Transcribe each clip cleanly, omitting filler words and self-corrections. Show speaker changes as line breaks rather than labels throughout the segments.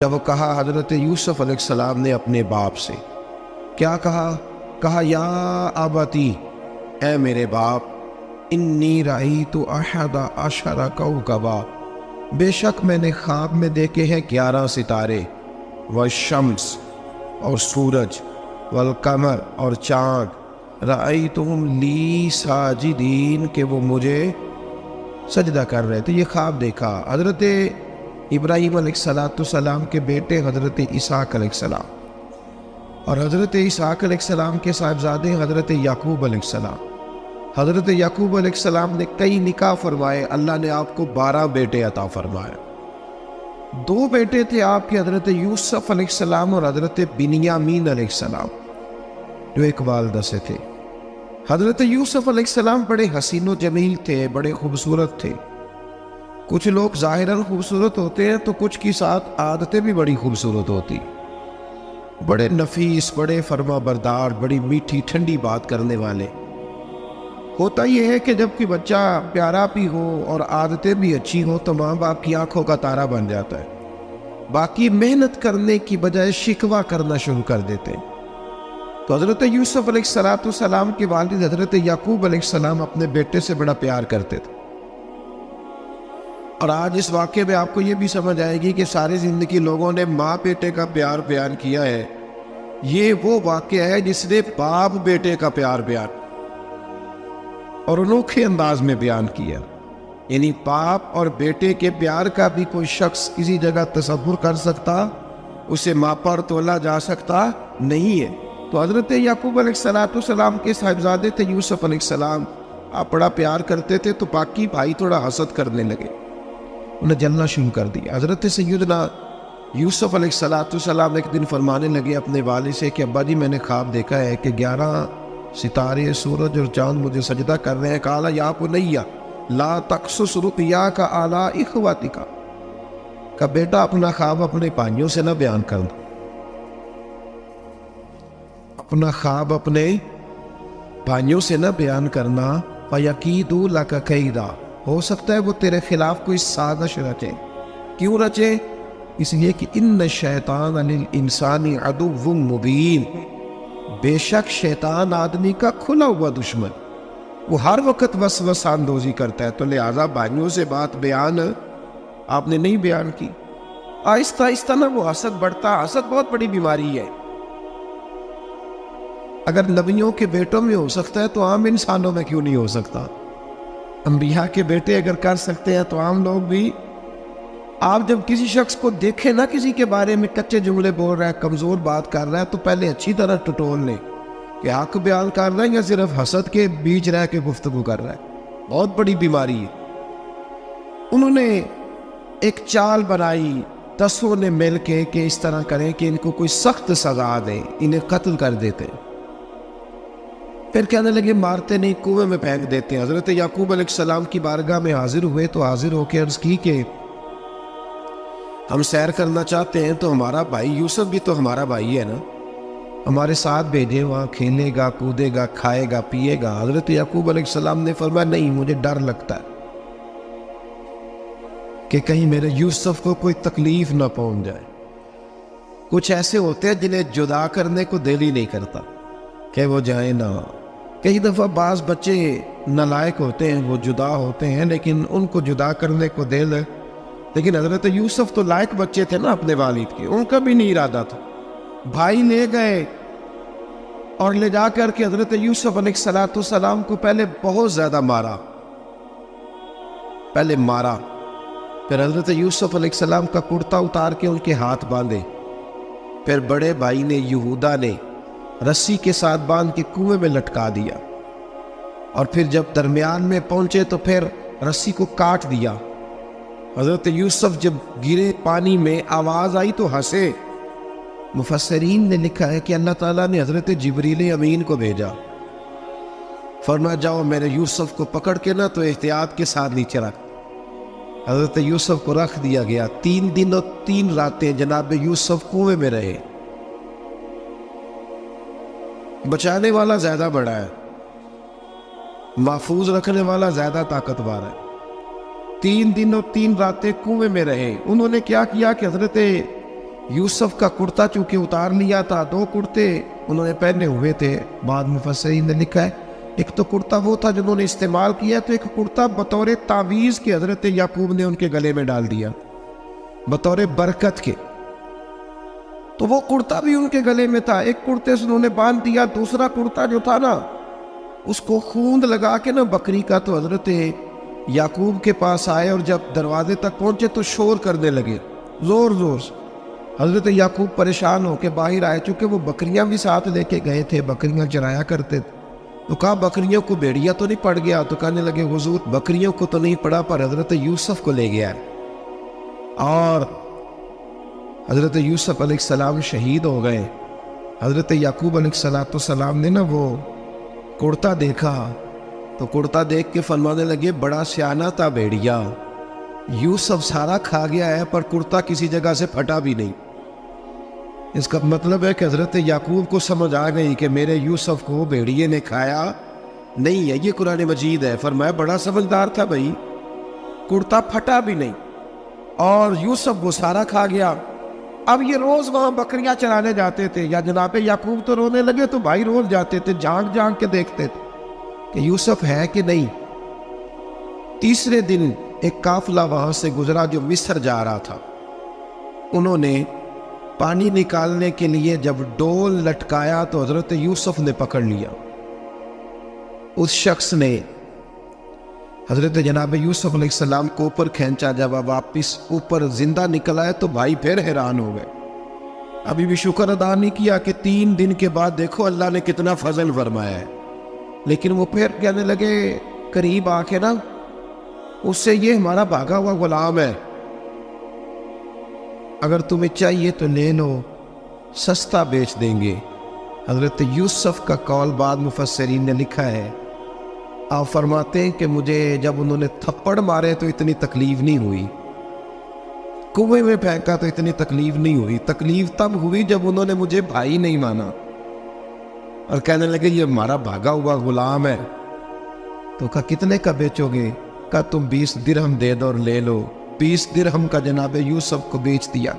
جب کہا حضرت یوسف علیہ السلام نے اپنے باپ سے کیا کہا یا ابتی، اے میرے باپ، انی رأیت احد عشر کوکبا، بے شک میں نے خواب میں دیکھے ہیں 11 ستارے، والشمس اور سورج، والقمر اور چاند، رأیتہم لی ساجدین، کہ وہ مجھے سجدہ کر رہے تھے۔ یہ خواب دیکھا حضرت ابراہیم علیہ السلام کے بیٹے حضرت اسحاق علیہ السلام، اور حضرت اسحاق علیہ السلام کے صاحبزادے حضرت یعقوب علیہ السلام۔ حضرت یعقوب علیہ السلام نے کئی نکاح فرمائے، اللہ نے آپ کو 12 بیٹے عطا فرمائے۔ 2 بیٹے تھے آپ کے، حضرت یوسف علیہ السلام اور حضرت بنیامین علیہ السلام، جو ایک والدہ سے تھے۔ حضرت یوسف علیہ السلام بڑے حسین و جمیل تھے، بڑے خوبصورت تھے۔ کچھ لوگ ظاہراً خوبصورت ہوتے ہیں تو کچھ کی ساتھ عادتیں بھی بڑی خوبصورت ہوتی، بڑے نفیس، بڑے فرما بردار، بڑی میٹھی ٹھنڈی بات کرنے والے۔ ہوتا یہ ہے کہ جب کوئی بچہ پیارا بھی ہو اور عادتیں بھی اچھی ہوں تو ماں باپ کی آنکھوں کا تارا بن جاتا ہے، باقی محنت کرنے کی بجائے شکوہ کرنا شروع کر دیتے ہیں۔ تو حضرت یوسف علیہ السلام کے والد حضرت یعقوب علیہ السلام اپنے بیٹے سے بڑا پیار کرتے تھے۔ اور آج اس واقعے میں آپ کو یہ بھی سمجھ آئے گی کہ ساری زندگی لوگوں نے ماں بیٹے کا پیار بیان کیا ہے، یہ وہ واقعہ ہے جس نے باپ بیٹے کا پیار بیان اور انوکھے انداز میں بیان کیا۔ یعنی باپ اور بیٹے کے پیار کا بھی کوئی شخص کسی جگہ تصور کر سکتا، اسے ماپا اور تولا جا سکتا نہیں ہے۔ تو حضرت یعقوب علیہ السلام کے صاحبزادے تھے یوسف علیہ السلام، آپ بڑا پیار کرتے تھے، تو باقی بھائی تھوڑا حسد کرنے لگے، انہیں جلنا شروع کر دیا۔ حضرت سیدنا یوسف علیہ السلام ایک دن فرمانے لگے اپنے والد سے کہ ابا جی میں نے خواب دیکھا ہے کہ 11 ستارے، سورج اور چاند مجھے سجدہ کر رہے ہیں۔ قال یا بنی لا تقصص رؤیاک علی اخوتک، کہ بیٹا اپنا خواب اپنے بھائیوں سے نہ بیان کرنا، اپنا خواب اپنے بھائیوں سے نہ بیان کرنا۔ فَيَكِيدُوا لَكَ كَيْدًا، ہو سکتا ہے وہ تیرے خلاف کوئی سازش رچے۔ کیوں رچے؟ اس لیے کہ ان الشیطان للانسان عدو مبین، بے شک شیطان آدمی کا کھلا ہوا دشمن، وہ ہر وقت وسوسہ اندوزی کرتا ہے۔ تو لہٰذا بھائیوں سے بات بیان آپ نے نہیں بیان کی۔ آہستہ آہستہ نہ وہ حسد بڑھتا۔ حسد بہت بڑی بیماری ہے، اگر نبیوں کے بیٹوں میں ہو سکتا ہے تو عام انسانوں میں کیوں نہیں ہو سکتا؟ انبیاء کے بیٹے اگر کر سکتے ہیں تو عام لوگ بھی۔ آپ جب کسی شخص کو دیکھیں نا کسی کے بارے میں کچے جملے بول رہا ہے، کمزور بات کر رہا ہے، تو پہلے اچھی طرح ٹٹول لیں کہ حق بیان کر رہا ہے یا صرف حسد کے بیچ رہ کے گفتگو کر رہا ہے۔ بہت بڑی بیماری ہے۔ انہوں نے ایک چال بنائی 10 نے مل کے کہ اس طرح کریں کہ ان کو کوئی سخت سزا دیں، انہیں قتل کر دیتے ہیں۔ پھر کہنے لگے مارتے نہیں، کنویں میں پھینک دیتے ہیں۔ حضرت یعقوب علیہ السلام کی بارگاہ میں حاضر ہوئے تو حاضر ہو کے عرض کی کہ ہم سیر کرنا چاہتے ہیں تو ہمارا بھائی یوسف بھی تو ہمارا بھائی ہے نا، ہمارے ساتھ بھیجے، وہاں کھیلے گا، کودے گا، کھائے گا، پیے گا۔ حضرت یعقوب علیہ السلام نے فرمایا نہیں، مجھے ڈر لگتا ہے کہ کہیں میرے یوسف کو کوئی تکلیف نہ پہنچ جائے۔ کچھ ایسے ہوتے ہیں جنہیں جدا کرنے کو دل ہی نہیں کرتا کہ وہ جائیں نہ۔ کئی دفعہ بعض بچے نالائق ہوتے ہیں، وہ جدا ہوتے ہیں لیکن ان کو جدا کرنے کو دل، لیکن حضرت یوسف تو لائق بچے تھے نا اپنے والد کے، ان کا بھی نہیں ارادہ تھا۔ بھائی لے گئے اور لے جا کر کے حضرت یوسف علیہ السلام کو پہلے بہت زیادہ مارا، پھر حضرت یوسف علیہ السلام کا کرتا اتار کے ان کے ہاتھ باندھے، پھر بڑے بھائی نے یہودا نے رسی کے ساتھ باندھ کے کنویں میں لٹکا دیا، اور پھر جب درمیان میں پہنچے تو پھر رسی کو کاٹ دیا۔ حضرت یوسف جب گرے پانی میں آواز آئی تو ہنسے۔ مفسرین نے لکھا ہے کہ اللہ تعالیٰ نے حضرت جبریل امین کو بھیجا، فرمایا جاؤ میرے یوسف کو پکڑ کے نہ تو احتیاط کے ساتھ نیچے رکھ۔ حضرت یوسف کو رکھ دیا گیا۔ 3 دن اور 3 راتیں جناب یوسف کنویں میں رہے۔ بچانے والا زیادہ بڑا ہے، محفوظ رکھنے والا زیادہ طاقتور ہے۔ 3 دن اور 3 راتیں کنویں میں رہے۔ انہوں نے کیا کیا کہ حضرت یوسف کا کرتا چونکہ اتار لیا تھا، 2 کرتے انہوں نے پہنے ہوئے تھے، بعد مفسرین نے لکھا ہے ایک تو کرتا وہ تھا جنہوں نے استعمال کیا، تو ایک کرتا بطور تعویذ کے حضرت یعقوب نے ان کے گلے میں ڈال دیا بطور برکت کے، تو وہ کرتا بھی ان کے گلے میں تھا، ایک کرتے سے انہوں نے باندھ دیا، دوسرا کرتا جو تھا نا اس کو خوند لگا کے نا بکری کا، تو حضرت یعقوب کے پاس آئے اور جب دروازے تک پہنچے تو شور کرنے لگے زور زور سے۔ حضرت یعقوب پریشان ہو کے باہر آئے، چونکہ وہ بکریاں بھی ساتھ لے کے گئے تھے، بکریاں چرایا کرتے تھے، تو کہا بکریوں کو بھیڑیا تو نہیں پڑ گیا؟ تو کہنے لگے حضور بکریوں کو تو نہیں پڑا، پر حضرت یوسف کو لے گیا، اور حضرت یوسف علیہ السلام شہید ہو گئے۔ حضرت یعقوب علیہ السلام نے نا وہ کرتا دیکھا تو کرتا دیکھ کے فرمانے لگے بڑا سیانہ تھا بھیڑیا، یوسف سارا کھا گیا ہے پر کرتا کسی جگہ سے پھٹا بھی نہیں۔ اس کا مطلب ہے کہ حضرت یعقوب کو سمجھ آ گئی کہ میرے یوسف کو بھیڑیے نے کھایا نہیں ہے، یہ قرآن مجید ہے۔ فرمایا بڑا سمجھدار تھا بھائی، کرتا پھٹا بھی نہیں اور یوسف وہ سارا کھا گیا۔ اب یہ روز وہاں بکریاں چرانے جاتے تھے، یا جناب یعقوب تو رونے لگے تو بھائی روز جاتے تھے، جھانک جھانک کے دیکھتے تھے کہ یوسف ہے کہ نہیں۔ تیسرے دن ایک قافلہ وہاں سے گزرا جو مصر جا رہا تھا، انہوں نے پانی نکالنے کے لیے جب ڈول لٹکایا تو حضرت یوسف نے پکڑ لیا۔ اس شخص نے حضرت جناب یوسف علیہ السلام کو اوپر کھینچا، جب واپس اوپر زندہ نکل آئے تو بھائی پھر حیران ہو گئے، ابھی بھی شکر ادا نہیں کیا کہ 3 دن کے بعد دیکھو اللہ نے کتنا فضل فرمایا ہے۔ لیکن وہ پھر کہنے لگے قریب آ کے نا اس سے یہ ہمارا بھاگا ہوا غلام ہے، اگر تمہیں چاہیے تو لے لو، سستا بیچ دیں گے۔ حضرت یوسف کا قول بعد مفسرین نے لکھا ہے، آپ فرماتے ہیں کہ مجھے جب انہوں نے تھپڑ مارے تو اتنی تکلیف نہیں ہوئی، کنویں میں پھینکا تو اتنی تکلیف نہیں ہوئی، تکلیف تب ہوئی جب انہوں نے مجھے بھائی نہیں مانا اور کہنے لگے یہ ہمارا بھاگا ہوا غلام ہے۔ تو کہا کتنے کا بیچو گے؟ کہا تم 20 درہم دے دو اور لے لو۔ 20 درہم کا جناب یوسف کو بیچ دیا۔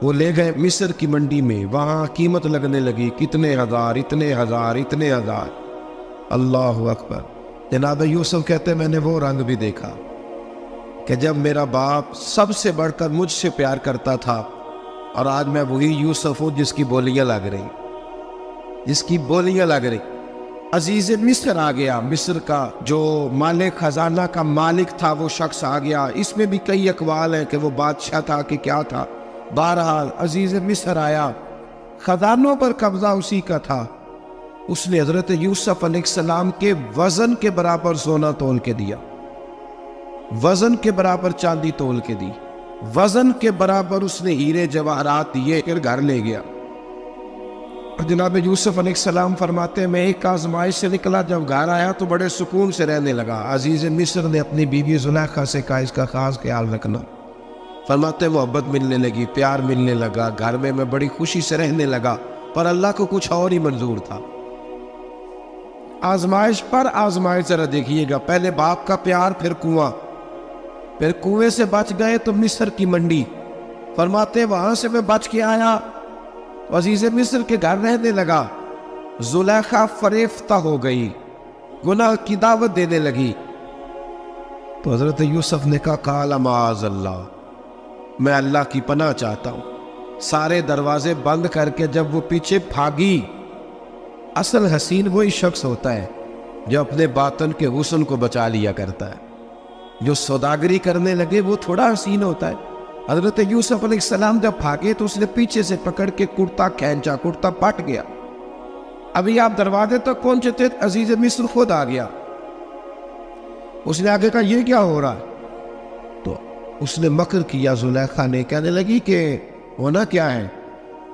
وہ لے گئے مصر کی منڈی میں، وہاں قیمت لگنے لگی، کتنے ہزار، اتنے ہزار، اتنے ہزار۔ اللہ اکبر۔ جناب یوسف کہتے میں نے وہ رنگ بھی دیکھا کہ جب میرا باپ سب سے بڑھ کر مجھ سے پیار کرتا تھا، اور آج میں وہی یوسف ہوں جس کی بولیاں لگ رہی، جس کی بولیاں لگ رہی۔ عزیز مصر آ گیا، مصر کا جو مالک خزانہ کا مالک تھا وہ شخص آ گیا۔ اس میں بھی کئی اقوال ہیں کہ وہ بادشاہ تھا کہ کیا تھا، بہرحال عزیز مصر آیا، خزانوں پر قبضہ اسی کا تھا۔ اس نے حضرت یوسف علیہ السلام کے وزن کے برابر سونا تول کے دیا، وزن کے برابر چاندی تول کے دی، وزن کے برابر اس نے ہیرے جواہرات دیے، پھر گھر لے گیا۔ اور جناب یوسف علیہ السلام فرماتے ہیں میں ایک آزمائش سے نکلا، جب گھر آیا تو بڑے سکون سے رہنے لگا۔ عزیز مصر نے اپنی بیوی زلیخا سے کہا اس کا خاص خیال رکھنا۔ فرماتے ہیں محبت ملنے لگی، پیار ملنے لگا، گھر میں بڑی خوشی سے رہنے لگا، پر اللہ کو کچھ اور ہی منظور تھا۔ آزمائش پر آزمائش ذرا دیکھیے گا، پہلے باپ کا پیار، پھر کنواں، پھر کنویں سے بچ گئے تو مصر کی منڈی۔ فرماتے ہیں وہاں سے میں بچ کے آیا، عزیز مصر کے گھر رہنے لگا، زلیخا فریفتہ ہو گئی، گناہ کی دعوت دینے لگی۔ تو حضرت یوسف نے کہا قال معاذ اللہ، میں اللہ کی پناہ چاہتا ہوں۔ سارے دروازے بند کر کے جب وہ پیچھے بھاگی، اصل حسین وہی شخص ہوتا ہے جو اپنے باطن کے حسن کو بچا لیا کرتا ہے، جو سوداگری کرنے لگے وہ تھوڑا حسین ہوتا ہے۔ حضرت یوسف علیہ السلام جب بھاگے تو اس نے پیچھے سے پکڑ کے کرتا کھینچا، کرتا پٹ گیا۔ ابھی آپ دروازے تک پہنچے تھے، عزیز مصر خود آ گیا۔ اس نے آگے کہا یہ کیا ہو رہا ہے؟ تو اس نے مکر کیا، زلیخا نے، کہنے لگی کہ ہونا کیا ہے،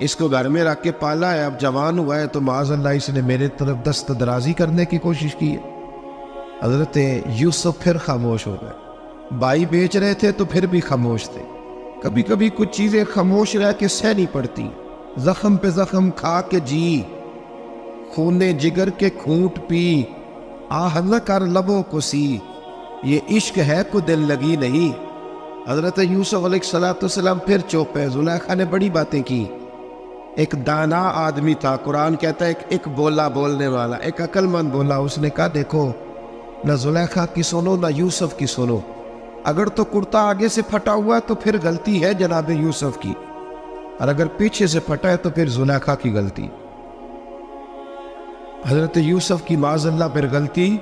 اس کو گھر میں رکھ کے پالا ہے، اب جوان ہوا ہے تو معاذ اللہ اس نے میرے طرف دست درازی کرنے کی کوشش کی ہے۔ حضرت یوسف پھر خاموش ہو گئے، بھائی بیچ رہے تھے تو پھر بھی خاموش تھے۔ کبھی کبھی کچھ چیزیں خاموش رہ کے سہنی پڑتی، زخم پہ زخم کھا کے جی، خون جگر کے کھونٹ پی، آہ نہ کر لبوں کو سی، یہ عشق ہے کو دل لگی نہیں، حضرت یوسف علیہ السلام پھر چپ ہے. زلیخا نے بڑی باتیں کی. ایک دانا آدمی تھا, قرآن کہتا ہے ایک بولا بولنے والا, ایک عقل مند بولا. اس نے کہا دیکھو نہ زلیخا کی سنو نہ یوسف کی سنو. اگر تو کرتا آگے سے پھٹا ہوا ہے تو پھر غلطی ہے جناب یوسف کی, اور اگر پیچھے سے پھٹا ہے تو پھر زلیخا کی غلطی. حضرت یوسف کی معاذ اللہ پر غلطی.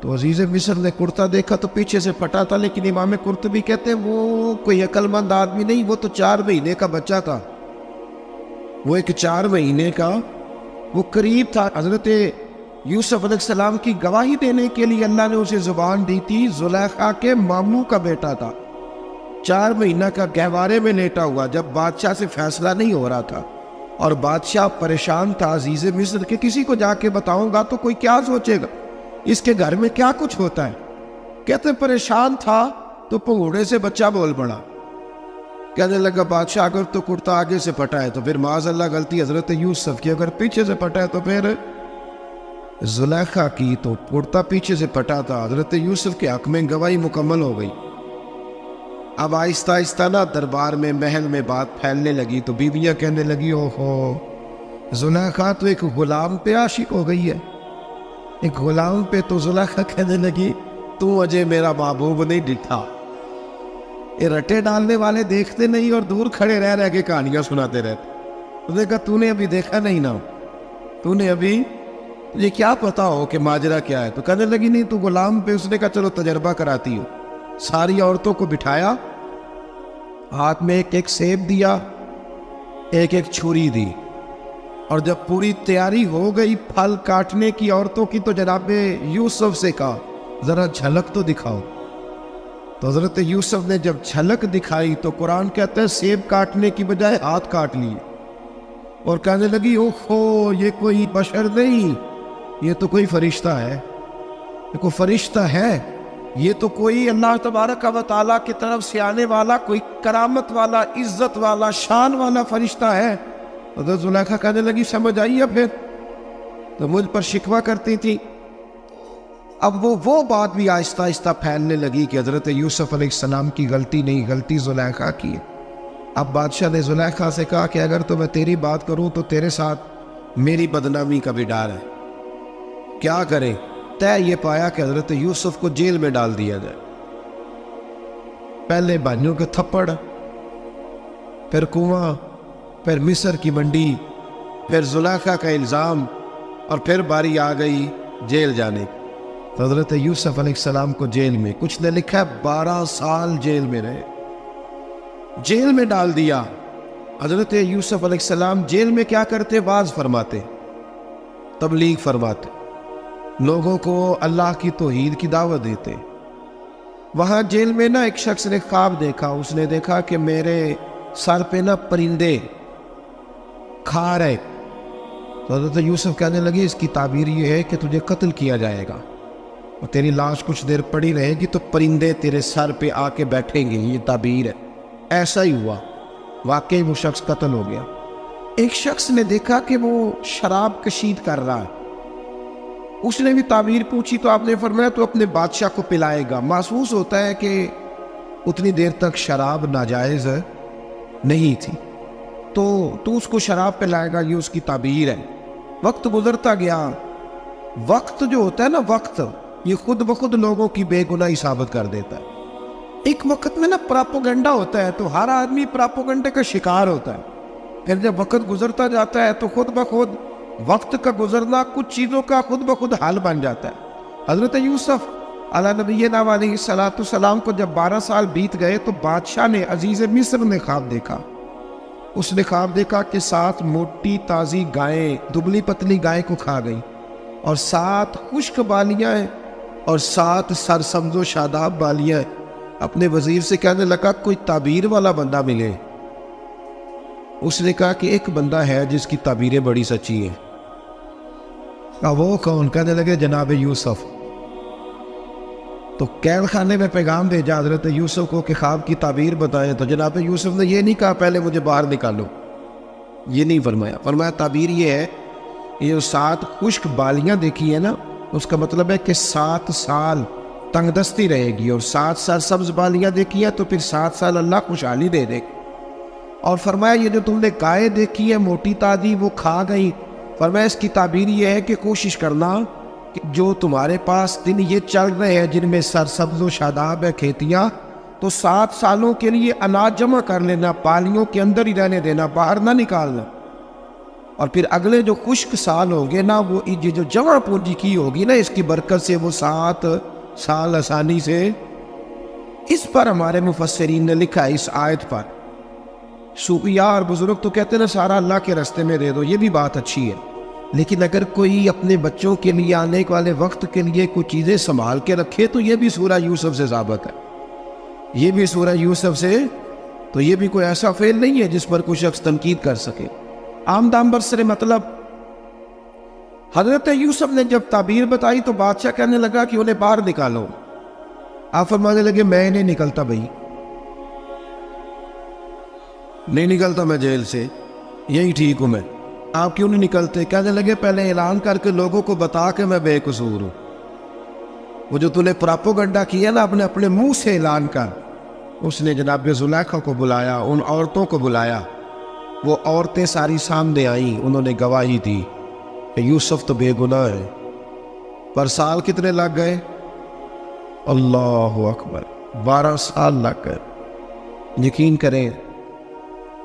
تو عزیز مصر نے کرتا دیکھا تو پیچھے سے پھٹا تھا, لیکن امام قرطبی کہتے ہیں وہ کوئی عقل مند آدمی نہیں, وہ تو 4 مہینے کا بچہ تھا. وہ ایک 4 مہینے کا وہ قریب تھا. حضرت یوسف علیہ السلام کی گواہی دینے کے لیے اللہ نے اسے زبان دی تھی. زلیخا کے ماموں کا بیٹا تھا, 4 مہینہ کا گہوارے میں لیٹا ہوا, جب بادشاہ سے فیصلہ نہیں ہو رہا تھا اور بادشاہ پریشان تھا عزیز مصر کہ کسی کو جا کے بتاؤں گا تو کوئی کیا سوچے گا, اس کے گھر میں کیا کچھ ہوتا ہے. کہتے پریشان تھا تو پنگوڑے سے بچہ بول پڑا. کہنے لگا بادشاہ اگر تو کرتا آگے سے پھٹا ہے تو پھر معاذ اللہ غلطی حضرت یوسف کی, اگر پیچھے سے پھٹا ہے تو پھر زلیخا کی. تو کرتا پیچھے سے پھٹا تھا. حضرت یوسف کے حق میں گواہی مکمل ہو گئی. اب آہستہ آہستہ نا دربار میں محل میں بات پھیلنے لگی. تو بیویاں کہنے لگی اوہو زلیخا تو ایک غلام پہ عاشق ہو گئی ہے, ایک غلام پہ. تو زلیخا کہنے لگی تو اجے میرا محبوب نہیں ڈٹھا. یہ رٹے ڈالنے والے دیکھتے نہیں اور دور کھڑے رہ کے کہانیاں سناتے رہتے. اس نے کہا تو نے ابھی دیکھا نہیں نا, تو نے ابھی یہ کیا پتا ہو کہ ماجرا کیا ہے. تو کہنے لگی نہیں تو غلام پہ. اس نے کہا چلو تجربہ کراتی ہو. ساری عورتوں کو بٹھایا, ہاتھ میں ایک سیب دیا, ایک چھری دی, اور جب پوری تیاری ہو گئی پھل کاٹنے کی عورتوں کی تو جناب یوسف سے کہا ذرا جھلک تو دکھاؤ. تو حضرت یوسف نے جب جھلک دکھائی تو قرآن کہتا ہے سیب کاٹنے کی بجائے ہاتھ کاٹ لیے, اور کہنے لگی اوہو یہ کوئی بشر نہیں, یہ تو کوئی فرشتہ ہے, یہ کوئی فرشتہ ہے, یہ تو کوئی اللہ تبارک و تعالیٰ کی طرف سے آنے والا کوئی کرامت والا عزت والا شان والا فرشتہ ہے. حضرت زلیخا کہنے لگی سمجھ آئی ہے پھر تو مجھ پر شکوہ کرتی تھی. اب وہ بات بھی آہستہ آہستہ پھیلنے لگی کہ حضرت یوسف علیہ السلام کی غلطی نہیں, غلطی زلیخا کی ہے. اب بادشاہ نے زلیخا سے کہا کہ اگر تو میں تیری بات کروں تو تیرے ساتھ میری بدنامی کا بھی ڈر ہے, کیا کریں. طے یہ پایا کہ حضرت یوسف کو جیل میں ڈال دیا جائے. پہلے بانیوں کے تھپڑ, پھر کنواں, پھر مصر کی منڈی, پھر زلیخا کا الزام, اور پھر باری آ گئی جیل جانے کی. تو حضرت یوسف علیہ السلام کو جیل میں, کچھ نے لکھا ہے 12 سال جیل میں رہے, جیل میں ڈال دیا. حضرت یوسف علیہ السلام جیل میں کیا کرتے؟ واعظ فرماتے, تبلیغ فرماتے, لوگوں کو اللہ کی توحید کی دعوت دیتے. وہاں جیل میں نا ایک شخص نے خواب دیکھا. اس نے دیکھا کہ میرے سر پہ نا پرندے کھا رہے. تو حضرت یوسف کہنے لگی اس کی تعبیر یہ ہے کہ تجھے قتل کیا جائے گا, اور تیری لاش کچھ دیر پڑی رہے گی تو پرندے تیرے سر پہ آ کے بیٹھیں گے, یہ تعبیر ہے. ایسا ہی ہوا, واقعی وہ شخص قتل ہو گیا. ایک شخص نے دیکھا کہ وہ شراب کشید کر رہا ہے. اس نے بھی تعبیر پوچھی تو آپ نے فرمایا تو اپنے بادشاہ کو پلائے گا. محسوس ہوتا ہے کہ اتنی دیر تک شراب ناجائز نہیں تھی, تو اس کو شراب پلائے گا, یہ اس کی تعبیر ہے. وقت گزرتا گیا. وقت جو ہوتا ہے نا, وقت یہ خود بخود لوگوں کی بے گناہی ثابت کر دیتا ہے. ایک وقت میں نا پراپوگنڈا ہوتا ہے تو ہر آدمی پراپوگنڈے کا شکار ہوتا ہے. پھر جب وقت گزرتا جاتا ہے تو خود بخود وقت کا گزرنا کچھ چیزوں کا خود بخود حال بن جاتا ہے. حضرت یوسف علیہ نبینا علیہ السلام کو جب 12 سال بیت گئے تو بادشاہ نے, عزیز مصر نے خواب دیکھا. اس نے خواب دیکھا کہ 7 موٹی تازی گائیں دبلی پتلی گائے کو کھا گئی, اور 7 خشک بالیاں ہیں اور 7 سرسبز و شاداب بالیاں ہیں. اپنے وزیر سے کہنے لگا کوئی تعبیر والا بندہ ملے. اس نے کہا کہ ایک بندہ ہے جس کی تعبیریں بڑی سچی ہیں. وہ کون؟ کہنے لگے جناب یوسف. تو قید خانے میں پیغام بھیجا حضرت یوسف کو کہ خواب کی تعبیر بتائیں. تو جناب یوسف نے یہ نہیں کہا پہلے مجھے باہر نکالو, یہ نہیں فرمایا. فرمایا تعبیر یہ ہے, یہ جو 7 خشک بالیاں دیکھی ہیں نا, اس کا مطلب ہے کہ 7 سال تنگ دستی رہے گی، اور 7 سال سبز بالیاں دیکھی ہیں تو پھر 7 سال اللہ خوشحالی دے دے گی۔ اور فرمایا یہ جو تم نے گائے دیکھی ہے موٹی تازی وہ کھا گئی، فرمایا اس کی تعبیر یہ ہے کہ کوشش کرنا کہ جو تمہارے پاس دن یہ چل رہے ہیں جن میں سرسبز و شاداب ہے کھیتیاں، تو 7 سالوں کے لیے اناج جمع کر لینا، پالیوں کے اندر ہی رہنے دینا، باہر نہ نکالنا، اور پھر اگلے جو خشک سال ہوں گے نا وہ یہ جو جمع پونجی کی ہوگی نا اس کی برکت سے وہ 7 سال آسانی سے۔ اس پر ہمارے مفسرین نے لکھا ہے، اس آیت پر صوفیاء اور بزرگ تو کہتے ہیں نا سارا اللہ کے راستے میں دے دو، یہ بھی بات اچھی ہے، لیکن اگر کوئی اپنے بچوں کے لیے آنے والے وقت کے لیے کوئی چیزیں سنبھال کے رکھے تو یہ بھی سورہ یوسف سے ثابت ہے، یہ بھی سورہ یوسف سے، تو یہ بھی کوئی ایسا فعل نہیں ہے جس پر کوئی شخص تنقید کر سکے۔ عام دام برسر مطلب حضرت یوسف نے جب تعبیر بتائی تو بادشاہ کہنے لگا کہ انہیں باہر نکالو، آپ فرمانے لگے میں نہیں نکلتا بھائی، نہیں نکلتا میں جیل سے، یہی ٹھیک ہوں میں۔ آپ کیوں نہیں نکلتے؟ کہنے لگے پہلے اعلان کر کے لوگوں کو بتا کہ میں بے قصور ہوں، وہ جو تو نے پراپوگنڈا کیا نا اپنے منہ سے اعلان کر۔ اس نے جناب زلیخا کو بلایا، ان عورتوں کو بلایا، وہ عورتیں ساری سامنے آئیں، انہوں نے گواہی دی کہ یوسف تو بے گناہ ہے۔ پر سال کتنے لگ گئے؟ اللہ اکبر، 12 سال لگ گئے۔ یقین کریں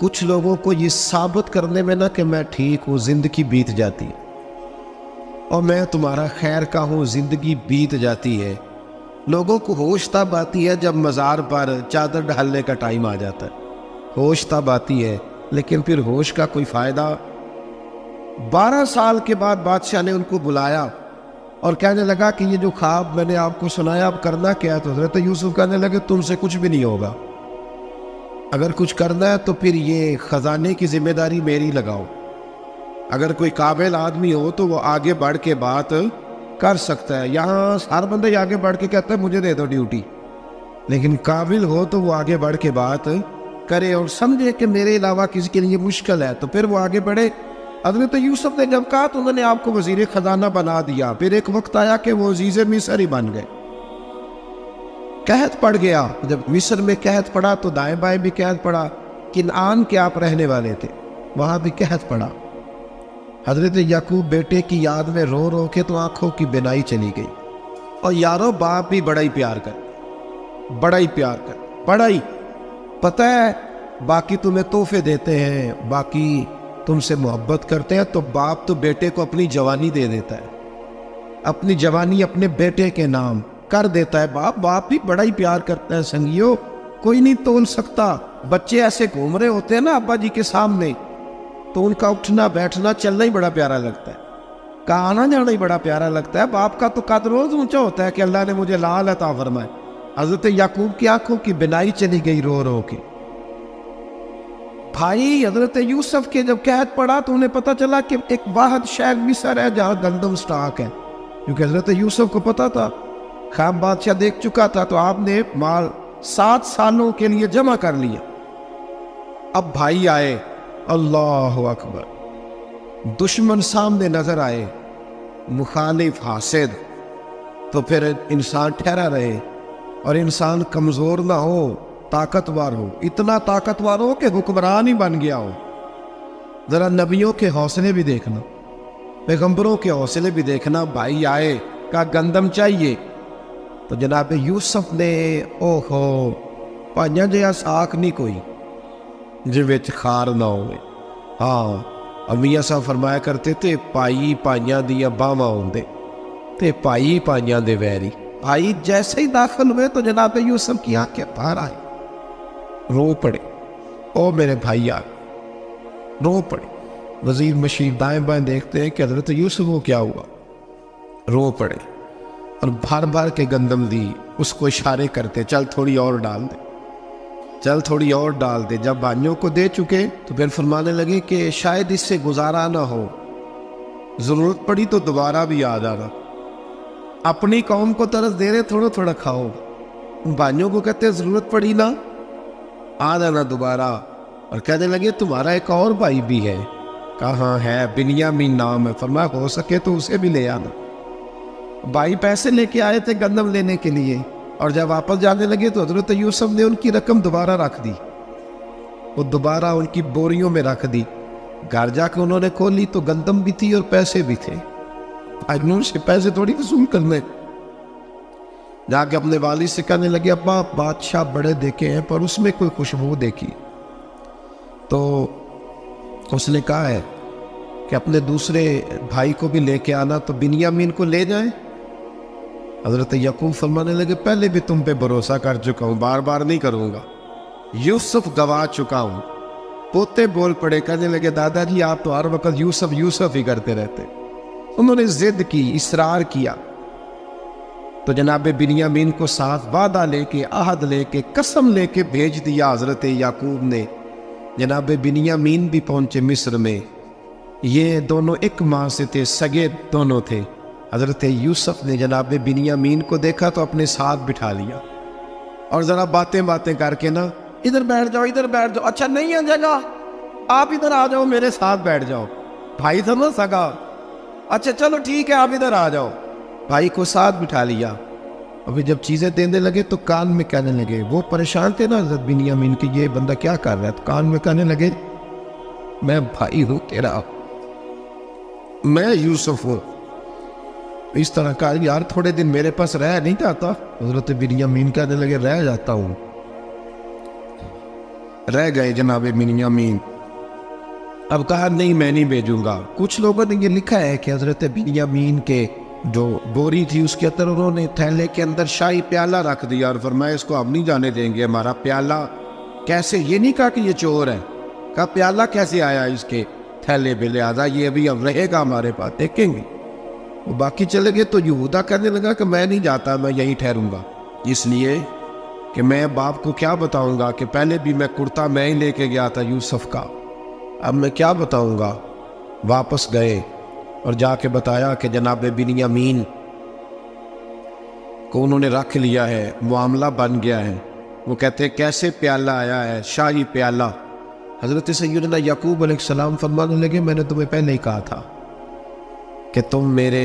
کچھ لوگوں کو یہ ثابت کرنے میں نہ کہ میں ٹھیک ہوں زندگی بیت جاتی ہے، اور میں تمہارا خیر کا ہوں زندگی بیت جاتی ہے۔ لوگوں کو ہوش تب آتی ہے جب مزار پر چادر ڈالنے کا ٹائم آ جاتا ہے، ہوش تب آتی ہے، لیکن پھر ہوش کا کوئی فائدہ۔ 12 سال کے بعد بادشاہ نے ان کو بلایا اور کہنے لگا کہ یہ جو خواب میں نے آپ کو سنایا اب کرنا کیا ہے؟ تو حضرت یوسف کہنے لگے تم سے کچھ بھی نہیں ہوگا، اگر کچھ کرنا ہے تو پھر یہ خزانے کی ذمہ داری میری لگاؤ، اگر کوئی قابل آدمی ہو تو وہ آگے بڑھ کے بات کر سکتا ہے۔ یہاں ہر بندہ ہی آگے بڑھ کے کہتا ہے مجھے دے دو ڈیوٹی، لیکن قابل ہو تو وہ آگے بڑھ کے بات کرے اور سمجھے کہ میرے علاوہ کسی کے لیے مشکل ہے تو پھر وہ آگے بڑھے۔ حضرت یوسف نے جب کہا تو انہوں نے آپ کو وزیر خزانہ بنا دیا، پھر ایک وقت آیا کہ وہ عزیز مصر ہی بن گئے، قحط پڑ گیا۔ جب مصر میں قحط پڑا تو دائیں بائیں بھی قحط پڑا، کنعان کے آپ رہنے والے تھے وہاں بھی قحط پڑا۔ حضرت یعقوب بیٹے کی یاد میں رو رو کے تو آنکھوں کی بینائی چلی گئی۔ اور یارو باپ بھی بڑا ہی پیار کر، بڑا ہی پیار کر، بڑا ہی، پتہ ہے باقی تمہیں تحفے دیتے ہیں، باقی تم سے محبت کرتے ہیں، تو باپ تو بیٹے کو اپنی جوانی دے دیتا ہے، اپنی جوانی اپنے بیٹے کے نام کر دیتا ہے۔ باپ بھی بڑا ہی پیار کرتا ہے سنگیو، کوئی نہیں تول سکتا۔ بچے ایسے گھوم رہے ہوتے ہیں نا ابا جی کے سامنے تو ان کا اٹھنا بیٹھنا چلنا ہی بڑا پیارا لگتا ہے، کا آنا جانا ہی بڑا پیارا لگتا ہے۔ باپ کا تو قد روز اونچا ہوتا ہے کہ اللہ نے مجھے لال عطا فرمائے۔ حضرت یعقوب کی آنکھوں کی بینائی چلی گئی رو رو کے۔ بھائی حضرت یوسف کے جب قحط پڑا تو انہیں پتہ چلا کہ ایک واحد شہر مصر ہے جہاں گندم سٹاک ہے، کیونکہ حضرت یوسف کو پتہ تھا، خام بادشاہ دیکھ چکا تھا، تو آپ نے مال 7 سالوں کے لیے جمع کر لیا۔ اب بھائی آئے، اللہ اکبر، دشمن سامنے نظر آئے، مخالف حاسد، تو پھر انسان ٹھہرا رہے اور انسان کمزور نہ ہو، طاقتور ہو، اتنا طاقتور ہو کہ حکمران ہی بن گیا ہو۔ ذرا نبیوں کے حوصلے بھی دیکھنا، پیغمبروں کے حوصلے بھی دیکھنا۔ بھائی آئے، کہا گندم چاہیے، تو جناب یوسف نے اوہو پائیاں جہا ساک نہیں کوئی جی وچ خار نہ ہوئے۔ ہاں امیاں صاحب فرمایا کرتے تھے پائی پائیاں دیا باواں ہوندے تے پائی پائیاں دے ویری۔ بھائی جیسے ہی داخل ہوئے تو جناب یوسف کی آنکھیں باہر آئی، رو پڑے، او میرے بھائی آ رو پڑے۔ وزیر مشیر دائیں بائیں دیکھتے ہیں کہ حضرت یوسف کو کیا ہوا، رو پڑے اور بھر بھر کے گندم دی، اس کو اشارے کرتے چل تھوڑی اور ڈال دے، چل تھوڑی اور ڈال دے۔ جب بھائیوں کو دے چکے تو پھر فرمانے لگے کہ شاید اس سے گزارا نہ ہو، ضرورت پڑی تو دوبارہ بھی آ جانا۔ اپنی قوم کو طرز دے رہے تھوڑا تھوڑا کھاؤ، بھائیوں کو کہتے ضرورت پڑی نا آ جانا دوبارہ۔ اور کہنے لگے تمہارا ایک اور بھائی بھی ہے، کہاں ہے؟ بنیامین نام ہے۔ فرمایا ہو سکے تو اسے بھی لے آنا۔ بھائی پیسے لے کے آئے تھے گندم لینے کے لیے، اور جب واپس جانے لگے تو حضرت یوسف نے ان کی رقم دوبارہ رکھ دی، وہ دوبارہ ان کی بوریوں میں رکھ دی۔ گھر جا کے انہوں نے کھولی تو گندم بھی تھی اور پیسے بھی تھے۔ اجنور سے پیسے تھوڑی وصول کرنے، جا کے اپنے والد سے کہنے لگے ابا بادشاہ بڑے دیکھے ہیں پر اس میں کوئی خوشبو دیکھی، تو اس نے کہا ہے کہ اپنے دوسرے بھائی کو بھی لے کے آنا، تو بنیامین کو لے جائیں۔ حضرت یعقوب فرمانے لگے پہلے بھی تم پہ بھروسہ کر چکا ہوں، بار بار نہیں کروں گا، یوسف گوا چکا ہوں۔ پوتے بول پڑے، کہنے لگے دادا جی آپ تو ہر وقت یوسف یوسف ہی کرتے رہتے۔ انہوں نے ضد کی، اصرار کیا، تو جناب بنیامین کو ساتھ وعدہ لے کے، عہد لے کے، قسم لے کے بھیج دیا حضرت یعقوب نے۔ جناب بنیامین بھی پہنچے مصر میں، یہ دونوں ایک ماں سے تھے، سگے دونوں تھے۔ حضرت یوسف نے جناب بنیامین کو دیکھا تو اپنے ساتھ بٹھا لیا، اور ذرا باتیں کر کے نا ادھر بیٹھ جاؤ، ادھر بیٹھ جاؤ، اچھا نہیں ہے جگہ، آپ ادھر آ جاؤ میرے ساتھ بیٹھ جاؤ، بھائی تھا نا سگا، اچھا چلو ٹھیک ہے آپ ادھر آ جاؤ۔ بھائی کو ساتھ بٹھا لیا، ابھی جب چیزیں دینے لگے تو کان میں کہنے لگے، وہ پریشان تھے نا حضرت بنیامین کہ یہ بندہ کیا کر رہا ہے، تو کان میں کہنے لگے میں بھائی ہوں تیرا، میں یوسف ہوں۔ اس طرح کہا یار تھوڑے دن میرے پاس رہ نہیں جاتا؟ حضرت بنیامین کہنے لگے رہ جاتا ہوں۔ رہ گئے جناب بنیامین۔ اب کہا نہیں میں نہیں بھیجوں گا۔ کچھ لوگوں نے یہ لکھا ہے کہ حضرت بنیامین کے جو بوری تھی اس کے اندر انہوں نے تھیلے کے اندر شاہی پیالہ رکھ دیا اور فرمایا اس کو ہم نہیں جانے دیں گے، ہمارا پیالہ کیسے، یہ نہیں کہا کہ یہ چور ہے، کہا پیالہ کیسے آیا اس کے تھیلے میں، لہٰذا یہ ابھی اب رہے گا ہمارے پاس، دیکھیں گے۔ وہ باقی چلے گئے تو یہودا کہنے لگا کہ میں نہیں جاتا، میں یہیں ٹھہروں گا، اس لیے کہ میں باپ کو کیا بتاؤں گا کہ پہلے بھی میں کرتا میں ہی لے کے گیا تھا یوسف کا، اب میں کیا بتاؤں گا۔ واپس گئے اور جا کے بتایا کہ جناب بنیامین کو انہوں نے رکھ لیا ہے، معاملہ بن گیا ہے۔ وہ کہتے ہیں کیسے پیالہ آیا ہے، شاہی پیالہ۔ حضرت سیدنا یعقوب علیہ السلام فرمانے لگے میں نے تمہیں پہلے ہی کہا تھا کہ تم میرے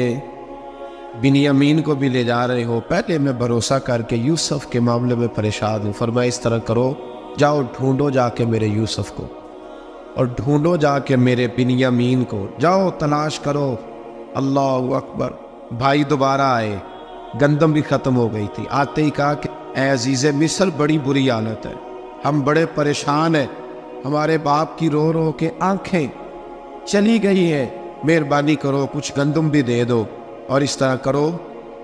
بنیامین کو بھی لے جا رہے ہو، پہلے میں بھروسہ کر کے یوسف کے معاملے میں پریشان ہوں۔ فرمایا اس طرح کرو، جاؤ ڈھونڈو جا کے میرے یوسف کو، اور ڈھونڈو جا کے میرے بنیامین کو، جاؤ تلاش کرو۔ اللہ اکبر۔ بھائی دوبارہ آئے، گندم بھی ختم ہو گئی تھی، آتے ہی کہا کہ اے عزیز مصر بڑی بری حالت ہے، ہم بڑے پریشان ہیں، ہمارے باپ کی رو رو کے آنکھیں چلی گئی ہیں، مہربانی کرو کچھ گندم بھی دے دو، اور اس طرح کرو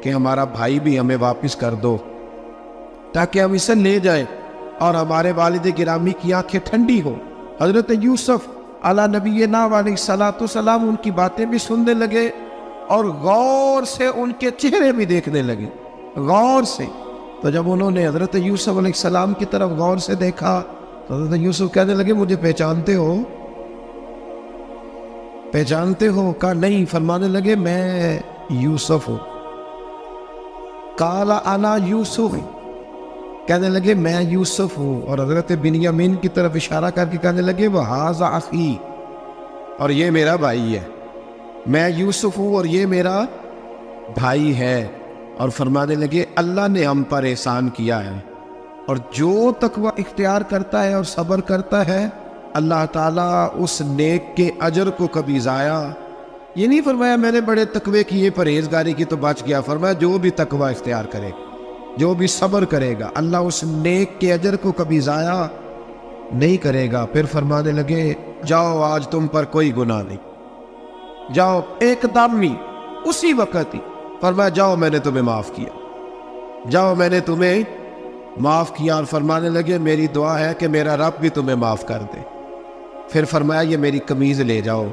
کہ ہمارا بھائی بھی ہمیں واپس کر دو تاکہ ہم اسے لے جائیں اور ہمارے والد گرامی کی آنکھیں ٹھنڈی ہو۔ حضرت یوسف علیٰ نبینا علیہ الصلوۃ والسلام ان کی باتیں بھی سننے لگے اور غور سے ان کے چہرے بھی دیکھنے لگے، غور سے۔ تو جب انہوں نے حضرت یوسف علیہ السلام کی طرف غور سے دیکھا تو حضرت یوسف کہنے لگے مجھے پہچانتے ہو؟ پہچانتے ہو؟ کہا نہیں۔ فرمانے لگے میں یوسف ہوں۔ قال انا یوسف، کہنے لگے میں یوسف ہوں، اور حضرت بنیامین کی طرف اشارہ کر کے کہنے لگے وَهَذَا أَخِي، اور یہ میرا بھائی ہے، میں یوسف ہوں اور یہ میرا بھائی ہے۔ اور فرمانے لگے اللہ نے ہم پر احسان کیا ہے، اور جو تقوی اختیار کرتا ہے اور صبر کرتا ہے اللہ تعالیٰ اس نیک کے اجر کو کبھی ضائع، یہ نہیں فرمایا میں نے بڑے تقوی کیے پرہیزگاری کی تو بچ گیا، فرمایا جو بھی تقوی اختیار کرے، جو بھی صبر کرے گا اللہ اس نیک کے اجر کو کبھی ضائع نہیں کرے گا۔ پھر فرمانے لگے جاؤ آج تم پر کوئی گناہ نہیں، جاؤ ایک دم ہی اسی وقت ہی فرمایا جاؤ میں نے تمہیں معاف کیا، جاؤ میں نے تمہیں معاف کیا۔ اور فرمانے لگے میری دعا ہے کہ میرا رب بھی تمہیں معاف کر دے۔ پھر فرمایا یہ میری قمیض لے جاؤ،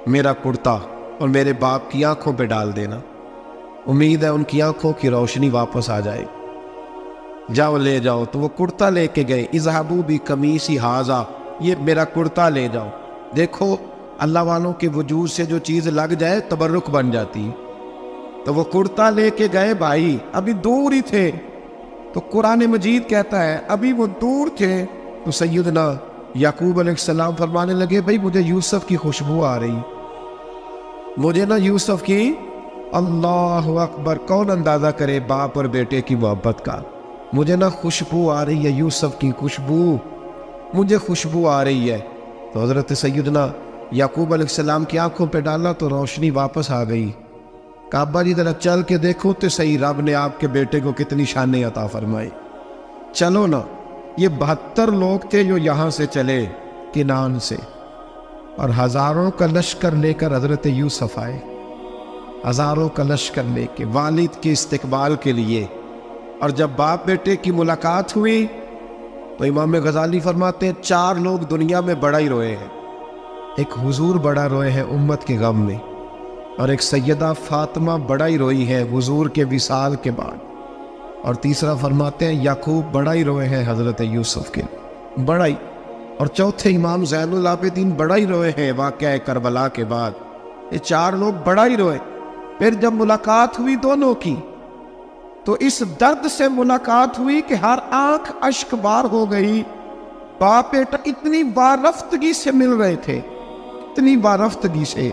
میرا کرتا، اور میرے باپ کی آنکھوں پہ ڈال دینا، امید ہے ان کی آنکھوں کی روشنی واپس آ جائے، جاؤ لے جاؤ۔ تو وہ کرتا لے کے گئے، اذهبوا بقمیصی ھذا، یہ میرا کرتا لے جاؤ۔ دیکھو اللہ والوں کے وجود سے جو چیز لگ جائے تبرک بن جاتی۔ تو وہ کرتا لے کے گئے، بھائی ابھی دور ہی تھے، تو قرآن مجید کہتا ہے ابھی وہ دور تھے تو سیدنا یعقوب علیہ السلام فرمانے لگے بھائی مجھے یوسف کی خوشبو آ رہی، مجھے نا یوسف کی، اللہ اکبر! کون اندازہ کرے باپ اور بیٹے کی محبت کا؟ مجھے نا خوشبو آ رہی ہے یوسف کی خوشبو، مجھے خوشبو آ رہی ہے۔ تو حضرت سیدنا یعقوب علیہ السلام کی آنکھوں پہ ڈالا تو روشنی واپس آ گئی۔ کعبہ جی ذرا چل کے دیکھو تو صحیح، رب نے آپ کے بیٹے کو کتنی شانیں عطا فرمائی۔ چلو نا، یہ 72 لوگ تھے جو یہاں سے چلے کنعان سے، اور ہزاروں کا لشکر لے کر حضرت یوسف آئے، ہزاروں کا لشکر لے کے والد کے استقبال کے لیے۔ اور جب باپ بیٹے کی ملاقات ہوئی تو امام غزالی فرماتے ہیں 4 لوگ دنیا میں بڑا ہی روئے ہیں۔ ایک حضور بڑا روئے ہیں امت کے غم میں، اور ایک سیدہ فاطمہ بڑا ہی روئی ہے حضور کے وصال کے بعد، اور تیسرا فرماتے ہیں یعقوب بڑا ہی روئے ہیں حضرت یوسف کے، بڑا ہی، اور چوتھے امام زین العابدین بڑا ہی روئے ہیں واقعہ کربلا کے بعد۔ یہ 4 لوگ بڑا ہی روئے۔ پھر جب ملاقات ہوئی دونوں کی تو اس درد سے ملاقات ہوئی کہ ہر آنکھ اشک بار ہو گئی۔ باپ بیٹا اتنی وارفتگی سے مل رہے تھے، اتنی وارفتگی سے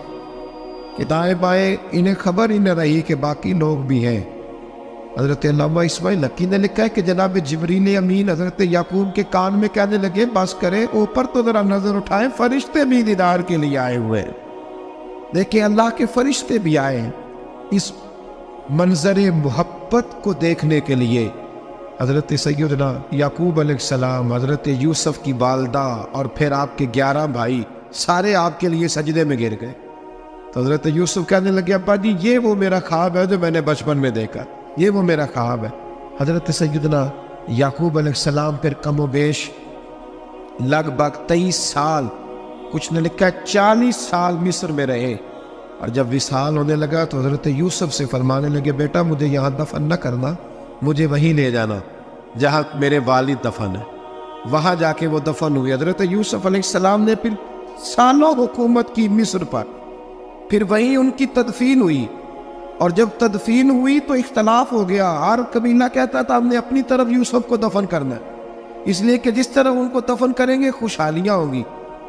کہ دائیں بائیں انہیں خبر ہی نہ رہی کہ باقی لوگ بھی ہیں۔ حضرت علامہ اسماعیل حقی نے لکھا ہے کہ جناب جبریل امین حضرت یعقوب کے کان میں کہنے لگے بس کرے، اوپر تو ذرا نظر اٹھائیں، فرشتے بھی دیدار کے لیے آئے ہوئے ہیں۔ دیکھیں اللہ کے فرشتے بھی آئے ہیں اس منظر محبت کو دیکھنے کے لیے۔ حضرت سیدنا یعقوب علیہ السلام، حضرت یوسف کی والدہ، اور پھر آپ کے 11 بھائی سارے آپ کے لیے سجدے میں گر گئے۔ تو حضرت یوسف کہنے لگے ابا جی یہ وہ میرا خواب ہے جو میں نے بچپن میں دیکھا، یہ وہ میرا خواب ہے۔ حضرت سیدنا یعقوب علیہ السلام پھر کم و بیش لگ بھگ 23 سال، کچھ نے لکھا ہے 40 سال مصر میں رہے، اور جب وصال ہونے لگا تو حضرت یوسف سے فرمانے لگے بیٹا مجھے یہاں دفن نہ کرنا، مجھے وہیں لے جانا جہاں میرے والد دفن ہے۔ وہاں جا کے وہ دفن ہوئے۔ حضرت یوسف علیہ السلام نے پھر سالوں حکومت کی مصر پر، پھر وہیں ان کی تدفین ہوئی، اور جب تدفین ہوئی تو اختلاف ہو گیا۔ ہر قبیلہ کہتا تھا ہم نے اپنی طرف یوسف کو دفن کرنا ہے، اس لیے کہ جس طرح ان کو دفن کریں گے خوشحالیاں ہوں گی۔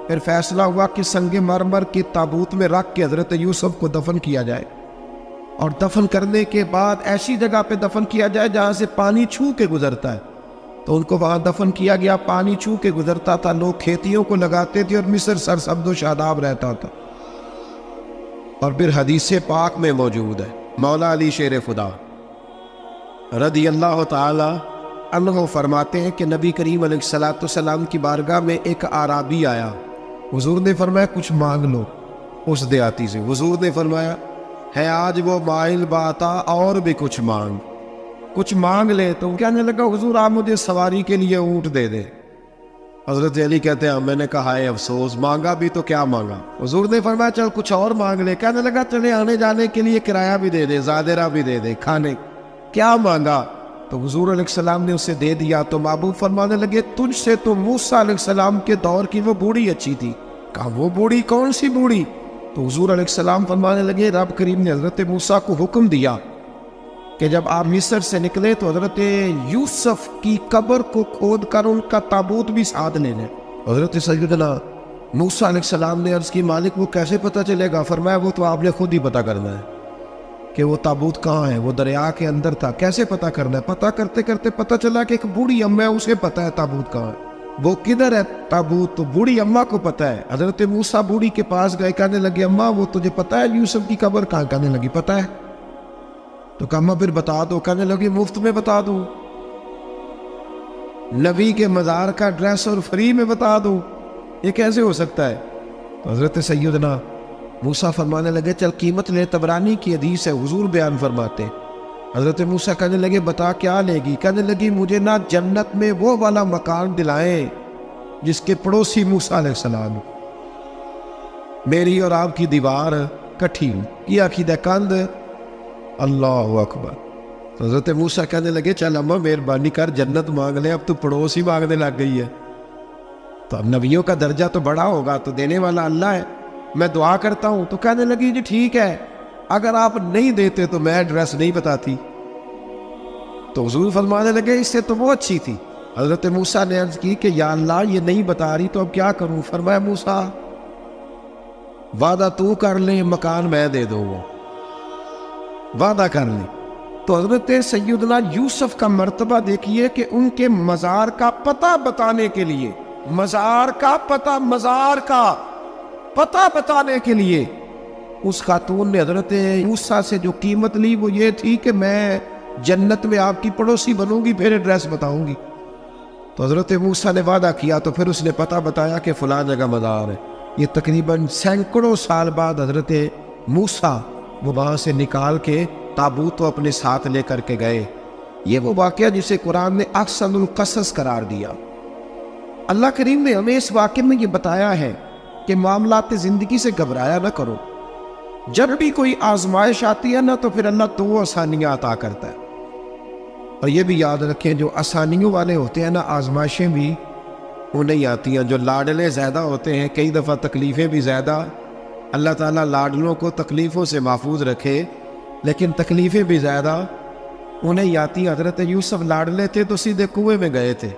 پھر فیصلہ ہوا کہ سنگ مرمر کے تابوت میں رکھ کے حضرت یوسف کو دفن کیا جائے، اور دفن کرنے کے بعد ایسی جگہ پہ دفن کیا جائے جہاں سے پانی چھو کے گزرتا ہے۔ تو ان کو وہاں دفن کیا گیا، پانی چھو کے گزرتا تھا، لوگ کھیتیوں کو لگاتے تھے، اور مصر سرسبز و شاداب رہتا تھا۔ اور پھر حدیث پاک میں موجود ہے، مولا علی شیر خدا رضی اللہ تعالی عنہ فرماتے ہیں کہ نبی کریم علیہ السلام کی بارگاہ میں ایک اعرابی آیا۔ حضور نے فرمایا کچھ مانگ لو اس دیہاتی سے۔ حضور نے فرمایا ہے آج وہ مائل باتا، اور بھی کچھ مانگ لے۔ تو کہنے لگا حضور آپ مجھے سواری کے لیے اونٹ دے دیں۔ حضرت علی کہتے ہیں میں نے کہا ہے افسوس، مانگا بھی تو کیا مانگا۔ حضور نے فرمایا چل کچھ اور مانگ لے۔ کہنے لگا چلے آنے جانے کے لیے کرایہ بھی دے دے، زادرہ بھی دے دے، کھانے۔ کیا مانگا؟ تو حضور علیہ السلام نے اسے دے دیا۔ تو محبوب فرمانے لگے تجھ سے تو موسیٰ علیہ السلام کے دور کی وہ بوڑھی اچھی تھی۔ کہا وہ بوڑھی کون سی بوڑھی؟ تو حضور علیہ السلام فرمانے لگے رب کریم نے حضرت موسیٰ کو حکم دیا کہ جب آپ مصر سے نکلے تو حضرت یوسف کی قبر کو کھود کر ان کا تابوت بھی ساتھ لے لیں۔ حضرت سیدنا موسیٰ علیہ السلام نے عرض کی مالک وہ کیسے پتہ چلے گا؟ فرمایا وہ تو آپ نے خود ہی پتہ کرنا ہے کہ وہ تابوت کہاں ہے۔ وہ دریا کے اندر تھا، کیسے پتہ کرنا ہے؟ پتہ کرتے کرتے پتہ چلا کہ ایک بوڑھی اماں ہے، اسے پتہ ہے تابوت کہاں ہے، وہ کدھر ہے تابوت، تو بوڑھی اماں کو پتہ ہے۔ حضرت موسیٰ بوڑھی کے پاس گئے، کہنے لگے اماں وہ تجھے پتہ ہے یوسف کی قبر کہاں؟ کہنے لگی پتہ ہے۔ تو کہا اماں پھر بتا دو۔ کہنے لگی مفت میں بتا دوں، نبی کے مزار کا ایڈریس اور فری میں بتا دوں، یہ کیسے ہو سکتا ہے؟ تو حضرت سیدنا موسیٰ فرمانے لگے چل قیمت لے، طبرانی کی حدیث ہے، حضور بیان فرماتے۔ حضرت موسیٰ کہنے لگے بتا کیا لے گی؟ کہنے لگی مجھے نہ جنت میں وہ والا مکان دلائیں جس کے پڑوسی موسیٰ علیہ السلام، میری اور آپ کی دیوار کٹھی کی عقیدہ کند۔ اللہ اکبر۔ تو حضرت موسیٰ کہنے لگے چل اماں مہربانی کر جنت مانگ لے، اب تو پڑوس ہی مانگنے لگ گئی ہے، تو اب نبیوں کا درجہ تو بڑا ہوگا، تو دینے والا اللہ ہے، میں دعا کرتا ہوں۔ تو کہنے لگی جی ٹھیک ہے، اگر آپ نہیں دیتے تو میں ایڈریس نہیں بتاتی۔ تو حضور فرمانے لگے اس سے تو وہ اچھی تھی۔ حضرت موسیٰ نے عرض کی کہ یا اللہ یہ نہیں بتا رہی تو اب کیا کروں؟ فرمایا موسیٰ وعدہ تو کر لے، مکان میں دے دوں گا، وعدہ کر لیں۔ تو حضرت سیدنا یوسف کا مرتبہ دیکھیے کہ ان کے مزار کا پتہ بتانے کے لیے، مزار کا پتہ بتانے کے لیے اس خاتون نے حضرت موسیٰ سے جو قیمت لی وہ یہ تھی کہ میں جنت میں آپ کی پڑوسی بنوں گی، پھر ایڈریس بتاؤں گی۔ تو حضرت موسیٰ نے وعدہ کیا تو پھر اس نے پتہ بتایا کہ فلاں جگہ مزار ہے۔ یہ تقریباً سینکڑوں سال بعد حضرت موسیٰ وہ وہاں سے نکال کے تابوت کو اپنے ساتھ لے کر کے گئے۔ یہ وہ واقعہ جسے قرآن نے احسن القصص قرار دیا۔ اللہ کریم نے ہمیں اس واقعے میں یہ بتایا ہے کہ معاملات زندگی سے گھبرایا نہ کرو۔ جب بھی کوئی آزمائش آتی ہے نا تو پھر اللہ 2 آسانیاں عطا کرتا ہے، اور یہ بھی یاد رکھیں جو آسانیوں والے ہوتے ہیں نا آزمائشیں بھی انہیں آتی ہیں۔ جو لاڈلے زیادہ ہوتے ہیں کئی دفعہ تکلیفیں بھی زیادہ، اللہ تعالیٰ لاڈلوں کو تکلیفوں سے محفوظ رکھے، لیکن تکلیفیں بھی زیادہ انہیں آتی ہیں۔ حضرت یوسف لاڈلے تھے تو سیدھے کنویں میں گئے تھے،